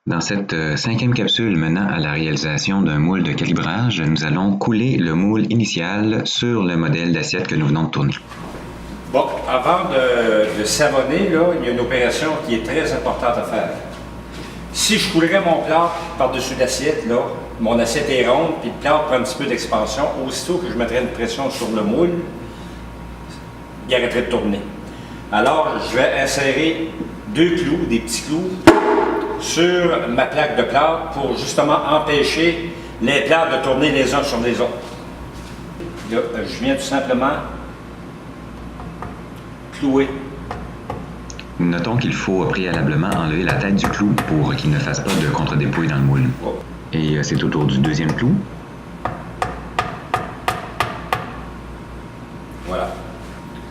Dans cette cinquième capsule menant à la réalisation d'un moule de calibrage, nous allons couler le moule initial sur le modèle d'assiette que nous venons de tourner. Bon, avant de savonner, là, il y a une opération qui est très importante à faire. Si je coulerais mon plâtre par-dessus l'assiette, là, mon assiette est ronde, puis le plâtre prend un petit peu d'expansion, aussitôt que je mettrais une pression sur le moule, il arrêterait de tourner. Alors, je vais insérer deux clous, des petits clous, sur ma plaque de plâtre pour justement empêcher les plâtres de tourner les uns sur les autres. Là, je viens tout simplement clouer. Notons qu'il faut préalablement enlever la tête du clou pour qu'il ne fasse pas de contre-dépouille dans le moule. Oh. Et c'est au tour du deuxième clou. Voilà.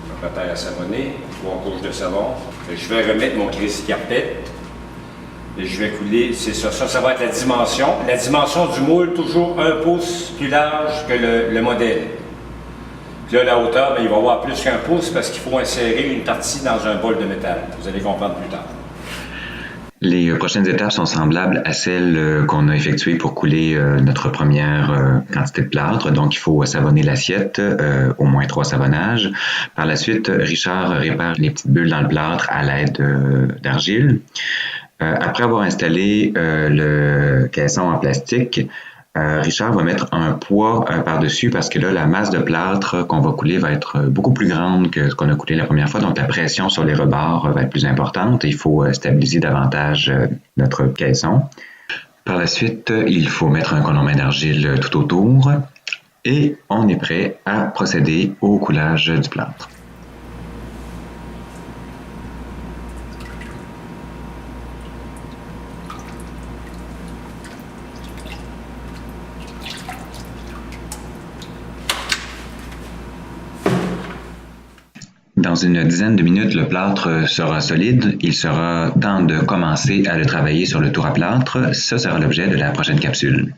Je prépare à savonner, 3 couches de savon. Je vais remettre mon crazy carpet. Et je vais couler, c'est ça. Ça va être la dimension. La dimension du moule, toujours 1 pouce plus large que le modèle. Puis là, la hauteur, il va y avoir plus qu'un pouce parce qu'il faut insérer une partie dans un bol de métal. Vous allez comprendre plus tard. Les prochaines étapes sont semblables à celles qu'on a effectuées pour couler notre première quantité de plâtre. Donc, il faut savonner l'assiette, au moins 3 savonnages. Par la suite, Richard répare les petites bulles dans le plâtre à l'aide d'argile. Après avoir installé le caisson en plastique, Richard va mettre un poids par-dessus parce que là, la masse de plâtre qu'on va couler va être beaucoup plus grande que ce qu'on a coulé la première fois. Donc, la pression sur les rebords va être plus importante et il faut stabiliser davantage notre caisson. Par la suite, il faut mettre un colombain d'argile tout autour et on est prêt à procéder au coulage du plâtre. Dans une dizaine de minutes, le plâtre sera solide. Il sera temps de commencer à le travailler sur le tour à plâtre. Ce sera l'objet de la prochaine capsule.